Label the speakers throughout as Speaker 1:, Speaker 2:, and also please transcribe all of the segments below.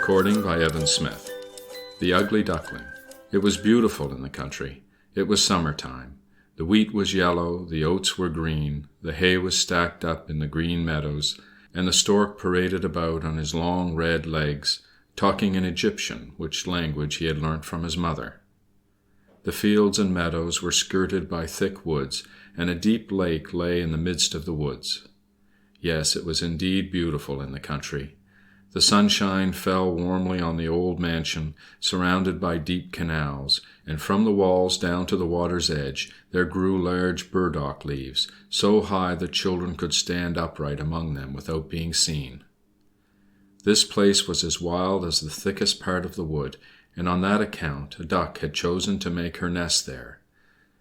Speaker 1: Recording by Evan Smith. The Ugly Duckling. It was beautiful in the country. It was summertime. The wheat was yellow, the oats were green, the hay was stacked up in the green meadows, and the stork paraded about on his long red legs, talking in Egyptian, which language he had learnt from his mother. The fields and meadows were skirted by thick woods, and a deep lake lay in the midst of the woods. Yes, it was indeed beautiful in the country. The sunshine fell warmly on the old mansion, surrounded by deep canals, and from the walls down to the water's edge there grew large burdock leaves, so high that children could stand upright among them without being seen. This place was as wild as the thickest part of the wood, and on that account a duck had chosen to make her nest there.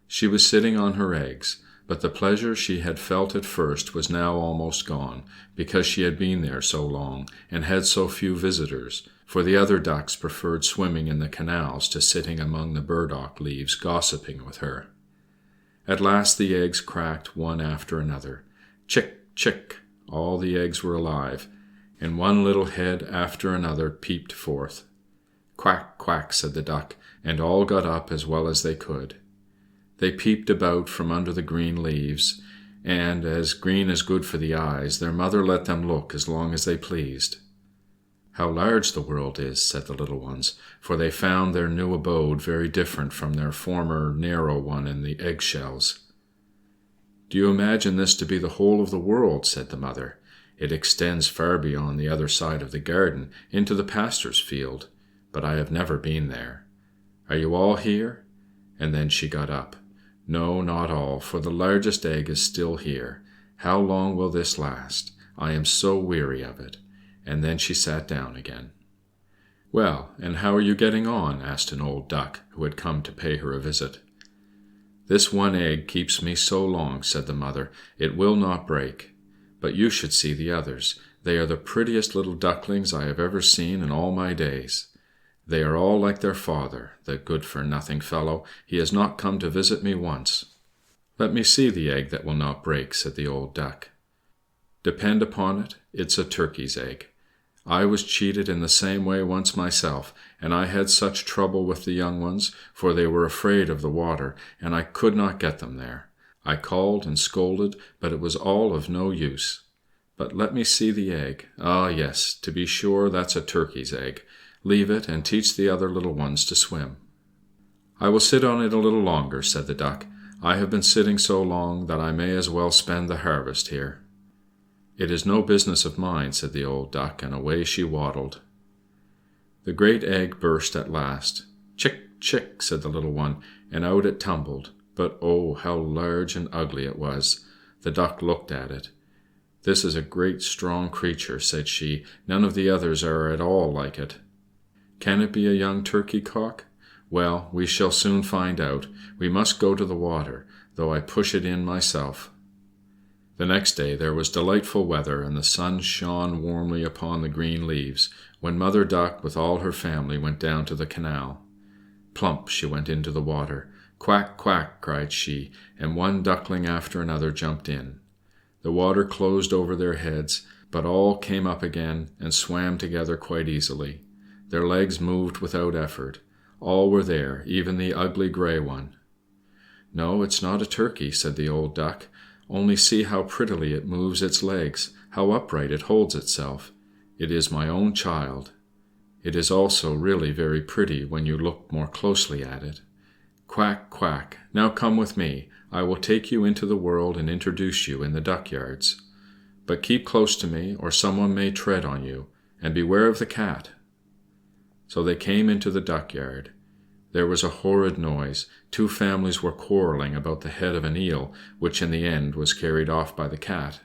Speaker 1: She was sitting on her eggs, but the pleasure she had felt at first was now almost gone, because she had been there so long, and had so few visitors, for the other ducks preferred swimming in the canals to sitting among the burdock leaves gossiping with her. At last the eggs cracked one after another. Chick, chick, all the eggs were alive, and one little head after another peeped forth. Quack, quack, said the duck, and all got up as well as they could. They peeped about from under the green leaves, and, as green is good for the eyes, their mother let them look as long as they pleased. "How large the world is," said the little ones, for they found their new abode very different from their former narrow one in the egg-shells. "Do you imagine this to be the whole of the world?" said the mother. "It extends far beyond the other side of the garden, into the pastor's field, but I have never been there. Are you all here?" And then she got up. "No, not all, for the largest egg is still here. How long will this last? I am so weary of it." And then she sat down again. "Well, and how are you getting on?" asked an old duck, who had come to pay her a visit. "This one egg keeps me so long," said the mother, "it will not break. But you should see the others. They are the prettiest little ducklings I have ever seen in all my days. They are all like their father, the good-for-nothing fellow. He has not come to visit me once." "Let me see the egg that will not break," said the old duck. "Depend upon it, it's a turkey's egg. I was cheated in the same way once myself, and I had such trouble with the young ones, for they were afraid of the water, and I could not get them there. I called and scolded, but it was all of no use. But let me see the egg. Ah, yes, to be sure, that's a turkey's egg. Leave it, and teach the other little ones to swim." "I will sit on it a little longer," said the duck. "I have been sitting so long that I may as well spend the harvest here." "It is no business of mine," said the old duck, and away she waddled. The great egg burst at last. "Chick, chick," said the little one, and out it tumbled. But oh, how large and ugly it was! The duck looked at it. "This is a great strong creature," said she. "None of the others are at all like it. Can it be a young turkey cock? Well, we shall soon find out. We must go to the water, though I push it in myself." The next day there was delightful weather, and the sun shone warmly upon the green leaves, when Mother Duck with all her family went down to the canal. Plump she went into the water. "Quack, quack," cried she, and one duckling after another jumped in. The water closed over their heads, but all came up again and swam together quite easily. Their legs moved without effort. All were there, even the ugly gray one. "No, it's not a turkey," said the old duck. "Only see how prettily it moves its legs, how upright it holds itself. It is my own child. It is also really very pretty when you look more closely at it. Quack, quack. Now come with me. I will take you into the world and introduce you in the duckyards. But keep close to me, or someone may tread on you, and beware of the cat." So they came into the duckyard. There was a horrid noise. Two families were quarrelling about the head of an eel, which in the end was carried off by the cat.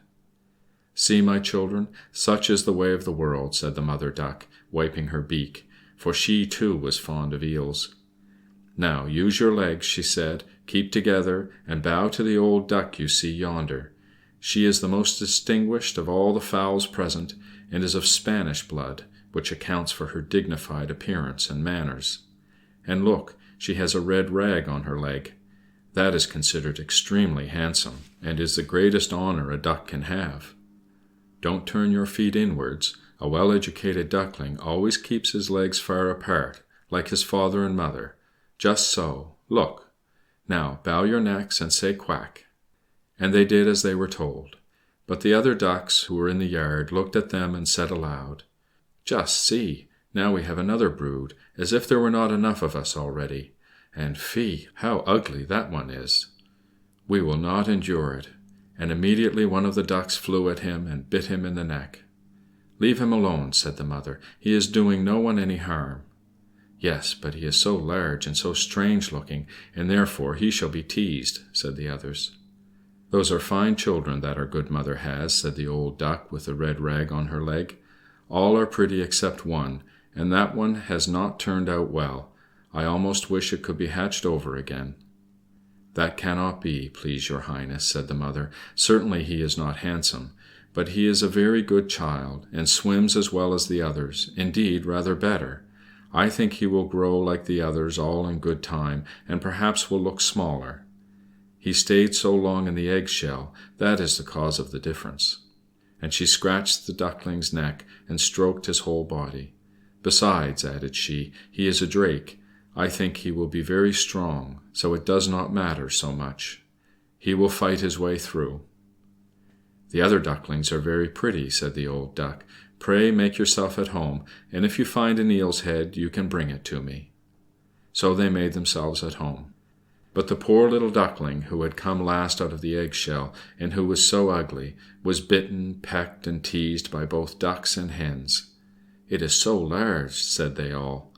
Speaker 1: "See, my children, such is the way of the world," said the mother duck, wiping her beak, for she too was fond of eels. "Now use your legs," she said, "keep together, and bow to the old duck you see yonder. She is the most distinguished of all the fowls present, and is of Spanish blood, which accounts for her dignified appearance and manners. And look, she has a red rag on her leg. That is considered extremely handsome, and is the greatest honor a duck can have. Don't turn your feet inwards. A well-educated duckling always keeps his legs far apart, like his father and mother. Just so. Look. Now bow your necks and say quack." And they did as they were told. But the other ducks who were in the yard looked at them and said aloud, "Just see, now we have another brood, as if there were not enough of us already. And fie, how ugly that one is! We will not endure it." And immediately one of the ducks flew at him and bit him in the neck. "Leave him alone," said the mother. "He is doing no one any harm." "Yes, but he is so large and so strange-looking, and therefore he shall be teased," said the others. "Those are fine children that our good mother has," said the old duck with the red rag on her leg. "All are pretty except one, and that one has not turned out well. I almost wish it could be hatched over again." "That cannot be, please your Highness," said the mother. "Certainly he is not handsome, but he is a very good child, and swims as well as the others, indeed rather better. I think he will grow like the others all in good time, and perhaps will look smaller. He stayed so long in the egg-shell, that is the cause of the difference." And she scratched the duckling's neck and stroked his whole body. "Besides," added she, "he is a drake. I think he will be very strong, so it does not matter so much. He will fight his way through." "The other ducklings are very pretty," said the old duck. "Pray make yourself at home, and if you find an eel's head you can bring it to me." So they made themselves at home. But the poor little duckling, who had come last out of the egg-shell, and who was so ugly, was bitten, pecked, and teased by both ducks and hens. "It is so large," said they all.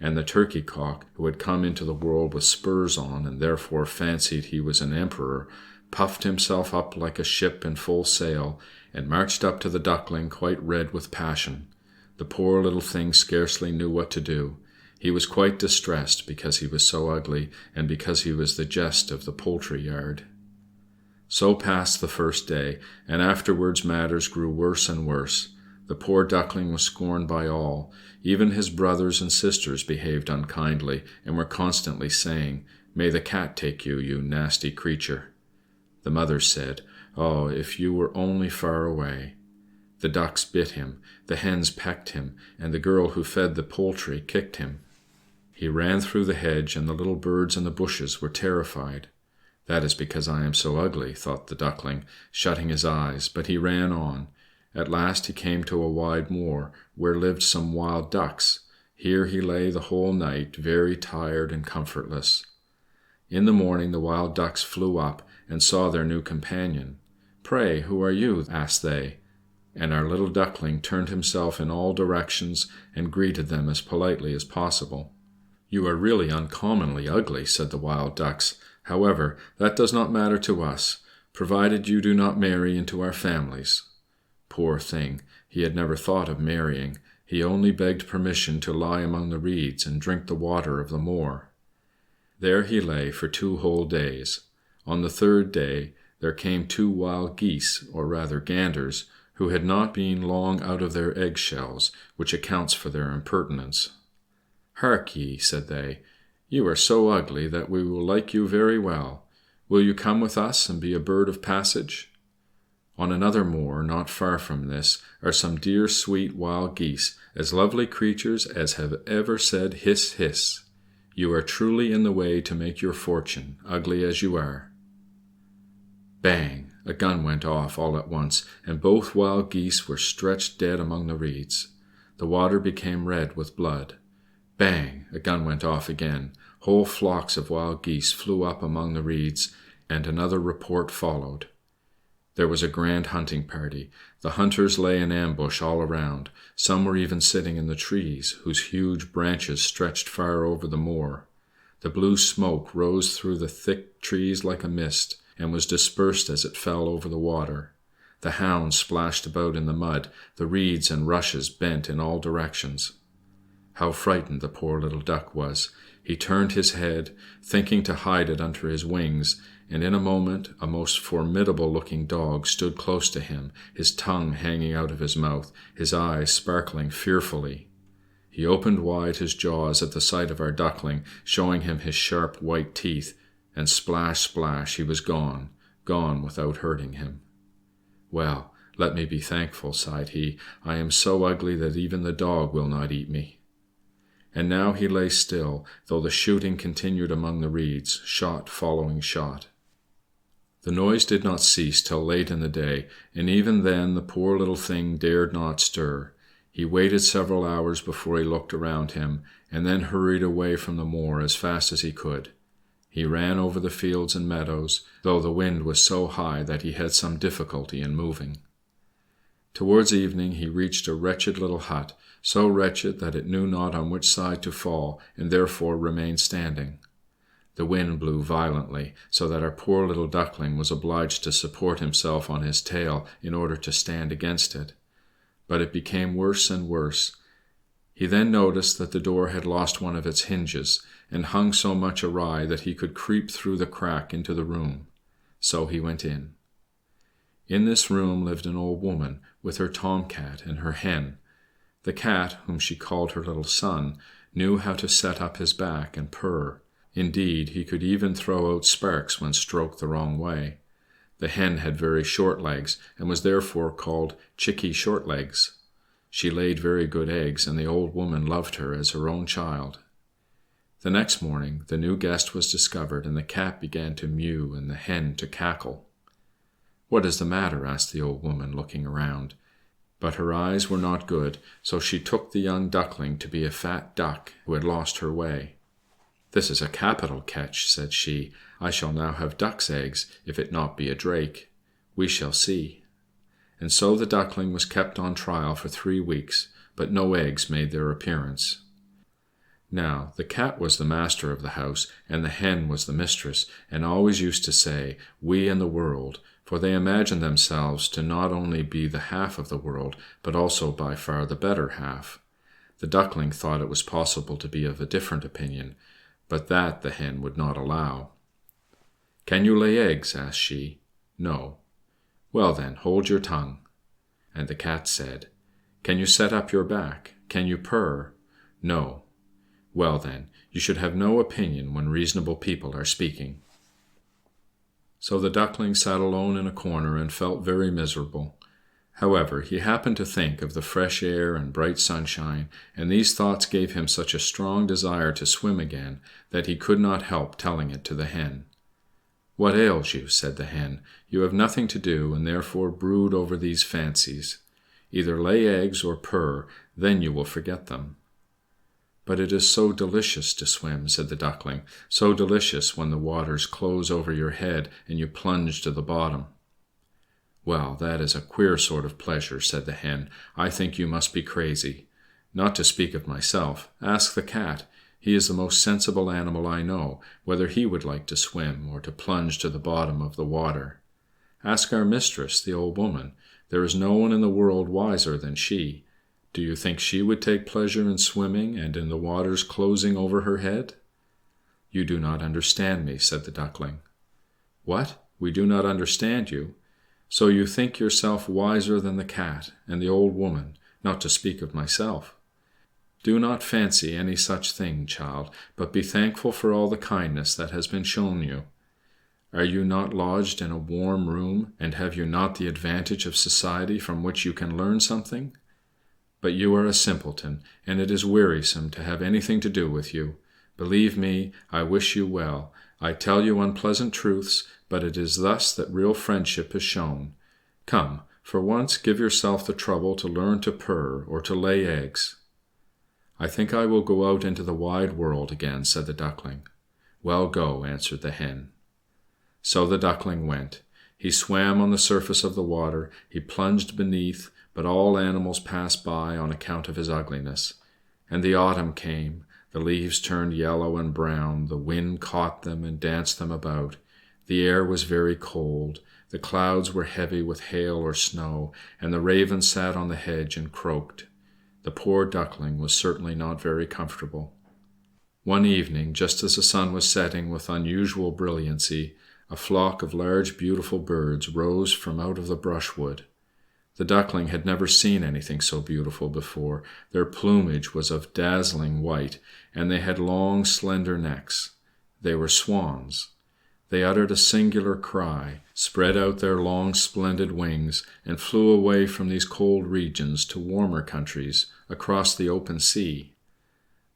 Speaker 1: And the turkey-cock, who had come into the world with spurs on, and therefore fancied he was an emperor, puffed himself up like a ship in full sail, and marched up to the duckling quite red with passion. The poor little thing scarcely knew what to do. He was quite distressed because he was so ugly, and because he was the jest of the poultry-yard. So passed the first day, and afterwards matters grew worse and worse. The poor duckling was scorned by all. Even his brothers and sisters behaved unkindly, and were constantly saying, "May the cat take you, you nasty creature." The mother said, "Oh, if you were only far away." The ducks bit him, the hens pecked him, and the girl who fed the poultry kicked him. He ran through the hedge, and the little birds in the bushes were terrified. "That is because I am so ugly," thought the duckling, shutting his eyes, but he ran on. At last he came to a wide moor, where lived some wild ducks. Here he lay the whole night, very tired and comfortless. In the morning the wild ducks flew up, and saw their new companion. "Pray, who are you?" asked they. And our little duckling turned himself in all directions, and greeted them as politely as possible. "You are really uncommonly ugly," said the wild ducks. "However, that does not matter to us, provided you do not marry into our families." Poor thing, he had never thought of marrying. He only begged permission to lie among the reeds and drink the water of the moor. There he lay for 2 whole days. On the 3rd day there came 2 wild geese, or rather ganders, who had not been long out of their egg-shells, which accounts for their impertinence. "Hark ye," said they, "you are so ugly that we will like you very well. Will you come with us and be a bird of passage?" On another moor, not far from this, are some dear sweet wild geese, as lovely creatures as have ever said hiss, hiss. You are truly in the way to make your fortune, ugly as you are. Bang! A gun went off all at once, and both wild geese were stretched dead among the reeds. The water became red with blood. Bang! A gun went off again. Whole flocks of wild geese flew up among the reeds, and another report followed. There was a grand hunting party. The hunters lay in ambush all around. Some were even sitting in the trees, whose huge branches stretched far over the moor. The blue smoke rose through the thick trees like a mist, and was dispersed as it fell over the water. The hounds splashed about in the mud, the reeds and rushes bent in all directions. How frightened the poor little duck was! He turned his head, thinking to hide it under his wings, and in a moment a most formidable-looking dog stood close to him, his tongue hanging out of his mouth, his eyes sparkling fearfully. He opened wide his jaws at the sight of our duckling, showing him his sharp white teeth, and splash, splash, he was gone, gone without hurting him. Well, "Let me be thankful," sighed he. "I am so ugly that even the dog will not eat me." And now he lay still, though the shooting continued among the reeds, shot following shot. The noise did not cease till late in the day, and even then the poor little thing dared not stir. He waited several hours before he looked around him, and then hurried away from the moor as fast as he could. He ran over the fields and meadows, though the wind was so high that he had some difficulty in moving. Towards evening he reached a wretched little hut, so wretched that it knew not on which side to fall, and therefore remained standing. The wind blew violently, so that our poor little Duckling was obliged to support himself on his tail in order to stand against it. But it became worse and worse. He then noticed that the door had lost one of its hinges, and hung so much awry that he could creep through the crack into the room. So he went in. In this room lived an old woman, with her tomcat and her hen. The cat, whom she called her little son, knew how to set up his back and purr. Indeed, he could even throw out sparks when stroked the wrong way. The hen had very short legs, and was therefore called Chickie Shortlegs. She laid very good eggs, and the old woman loved her as her own child. The next morning the new guest was discovered, and the cat began to mew and the hen to cackle. "What is the matter?" asked the old woman, looking around. But her eyes were not good, so she took the young Duckling to be a fat duck who had lost her way. "This is a capital catch," said she. "I shall now have duck's eggs, if it not be a drake. We shall see." And so the Duckling was kept on trial for 3 weeks, but no eggs made their appearance. Now the cat was the master of the house, and the hen was the mistress, and always used to say, "We and the world," for they imagined themselves to not only be the half of the world, but also by far the better half. The Duckling thought it was possible to be of a different opinion, but that the hen would not allow. "Can you lay eggs?" asked she. "No." "Well, then, hold your tongue." And the cat said, "Can you set up your back? Can you purr?" "No." "Well, then, you should have no opinion when reasonable people are speaking." So the Duckling sat alone in a corner and felt very miserable. However, he happened to think of the fresh air and bright sunshine, and these thoughts gave him such a strong desire to swim again that he could not help telling it to the hen. "What ails you?" said the hen. "You have nothing to do, and therefore brood over these fancies. Either lay eggs or purr, then you will forget them." "But it is so delicious to swim," said the Duckling, "so delicious when the waters close over your head and you plunge to the bottom." "Well, that is a queer sort of pleasure," said the hen. "I think you must be crazy. Not to speak of myself, ask the cat. He is the most sensible animal I know, whether he would like to swim or to plunge to the bottom of the water. Ask our mistress, the old woman. There is no one in the world wiser than she. Do you think she would take pleasure in swimming and in the waters closing over her head?" "You do not understand me," said the Duckling. "What? We do not understand you? So you think yourself wiser than the cat and the old woman, not to speak of myself. Do not fancy any such thing, child, but be thankful for all the kindness that has been shown you. Are you not lodged in a warm room, and have you not the advantage of society from which you can learn something? But you are a simpleton, and it is wearisome to have anything to do with you. Believe me, I wish you well. I tell you unpleasant truths, but it is thus that real friendship is shown. Come, for once give yourself the trouble to learn to purr or to lay eggs." "I think I will go out into the wide world again," said the Duckling. "Well, go," answered the hen. So the Duckling went. He swam on the surface of the water, he plunged beneath, but all animals passed by on account of his ugliness. And the autumn came. The leaves turned yellow and brown, the wind caught them and danced them about. The air was very cold, the clouds were heavy with hail or snow, and the raven sat on the hedge and croaked. The poor Duckling was certainly not very comfortable. One evening, just as the sun was setting with unusual brilliancy, a flock of large beautiful birds rose from out of the brushwood. The Duckling had never seen anything so beautiful before. Their plumage was of dazzling white, and they had long, slender necks. They were swans. They uttered a singular cry, spread out their long splendid wings, and flew away from these cold regions to warmer countries, across the open sea.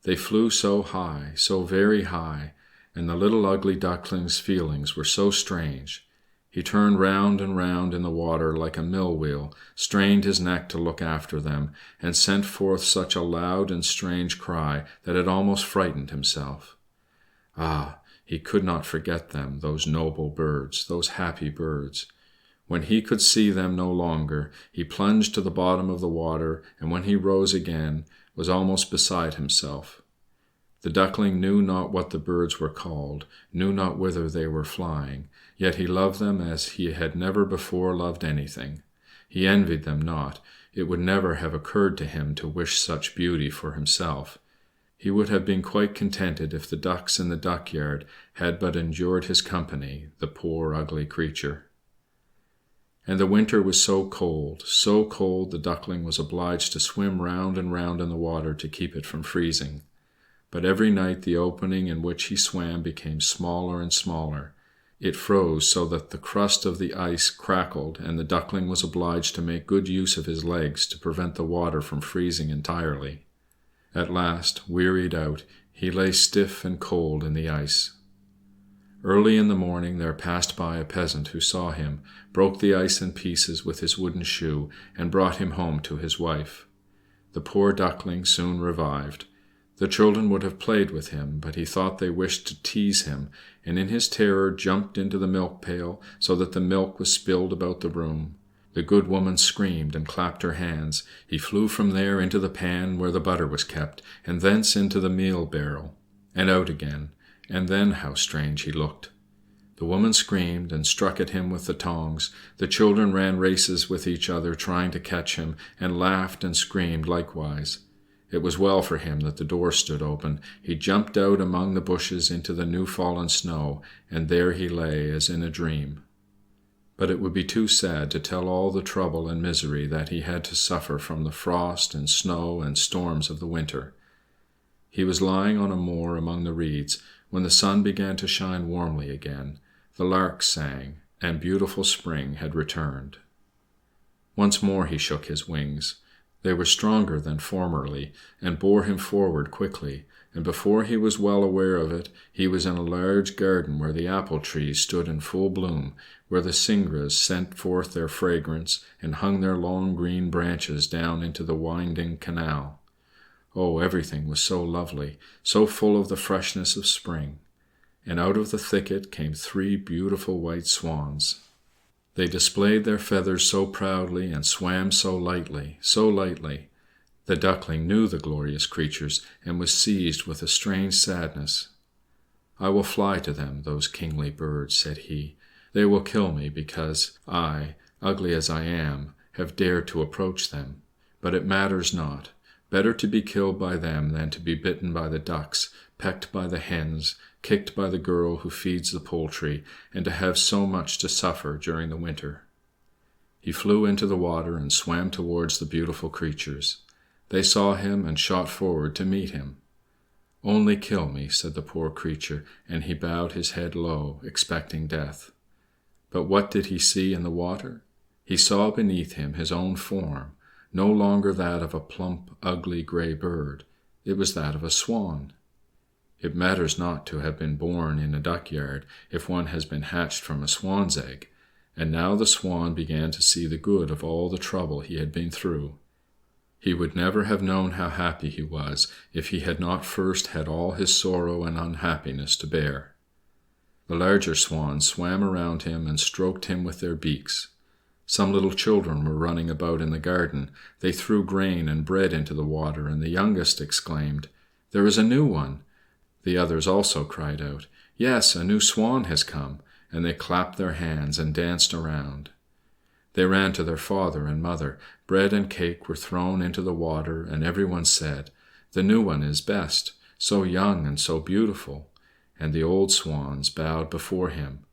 Speaker 1: They flew so high, so very high, and the little Ugly Duckling's feelings were so strange. He turned round and round in the water like a mill wheel, strained his neck to look after them, and sent forth such a loud and strange cry that it almost frightened himself. Ah! He could not forget them, those noble birds, those happy birds. When he could see them no longer, he plunged to the bottom of the water, and when he rose again, was almost beside himself. The Duckling knew not what the birds were called, knew not whither they were flying, yet he loved them as he had never before loved anything. He envied them not. It would never have occurred to him to wish such beauty for himself. He would have been quite contented if the ducks in the duck-yard had but endured his company, the poor ugly creature. And the winter was so cold the Duckling was obliged to swim round and round in the water to keep it from freezing. But every night the opening in which he swam became smaller and smaller. It froze so that the crust of the ice crackled, and the Duckling was obliged to make good use of his legs to prevent the water from freezing entirely. At last, wearied out, he lay stiff and cold in the ice. Early in the morning there passed by a peasant who saw him, broke the ice in pieces with his wooden shoe, and brought him home to his wife. The poor Duckling soon revived. The children would have played with him, but he thought they wished to tease him, and in his terror jumped into the milk pail, so that the milk was spilled about the room. The good woman screamed and clapped her hands. He flew from there into the pan where the butter was kept, and thence into the meal barrel, and out again, and then how strange he looked! The woman screamed and struck at him with the tongs. The children ran races with each other, trying to catch him, and laughed and screamed likewise. It was well for him that the door stood open. He jumped out among the bushes into the new-fallen snow, and there he lay as in a dream. But it would be too sad to tell all the trouble and misery that he had to suffer from the frost and snow and storms of the winter. He was lying on a moor among the reeds, when the sun began to shine warmly again. The larks sang, and beautiful spring had returned. Once more he shook his wings. They were stronger than formerly, and bore him forward quickly, and before he was well aware of it, he was in a large garden where the apple trees stood in full bloom, where the syringas sent forth their fragrance, and hung their long green branches down into the winding canal. Oh, everything was so lovely, so full of the freshness of spring. And out of the thicket came 3 beautiful white swans. They displayed their feathers so proudly and swam so lightly, so lightly. The Duckling knew the glorious creatures, and was seized with a strange sadness. "I will fly to them, those kingly birds," said he. "They will kill me because I, ugly as I am, have dared to approach them. But it matters not. Better to be killed by them than to be bitten by the ducks, pecked by the hens, kicked by the girl who feeds the poultry, and to have so much to suffer during the winter." He flew into the water and swam towards the beautiful creatures. They saw him and shot forward to meet him. "Only kill me," said the poor creature, and he bowed his head low, expecting death. But what did he see in the water? He saw beneath him his own form, no longer that of a plump, ugly grey bird. It was that of a swan. It matters not to have been born in a duck-yard if one has been hatched from a swan's egg, and now the swan began to see the good of all the trouble he had been through. He would never have known how happy he was if he had not first had all his sorrow and unhappiness to bear. The larger swans swam around him and stroked him with their beaks. Some little children were running about in the garden. They threw grain and bread into the water, and the youngest exclaimed, "There is a new one!" The others also cried out, "Yes, a new swan has come!" and they clapped their hands and danced around. They ran to their father and mother. Bread and cake were thrown into the water, and everyone said, "The new one is best, so young and so beautiful." And the old swans bowed before him.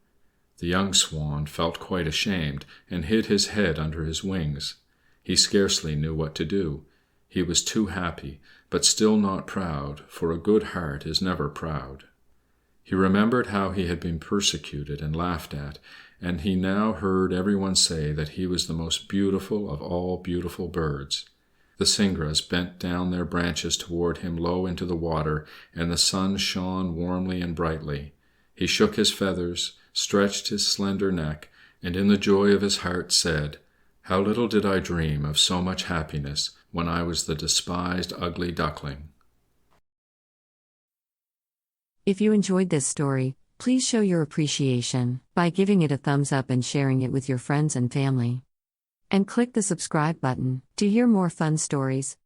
Speaker 1: The young swan felt quite ashamed, and hid his head under his wings. He scarcely knew what to do. He was too happy, but still not proud, for a good heart is never proud. He remembered how he had been persecuted and laughed at, and he now heard everyone say that he was the most beautiful of all beautiful birds. The Singras bent down their branches toward him low into the water, and the sun shone warmly and brightly. He shook his feathers, stretched his slender neck, and in the joy of his heart said, "How little did I dream of so much happiness when I was the despised ugly duckling."
Speaker 2: If you enjoyed this story, please show your appreciation by giving it a thumbs up and sharing it with your friends and family. And click the subscribe button to hear more fun stories.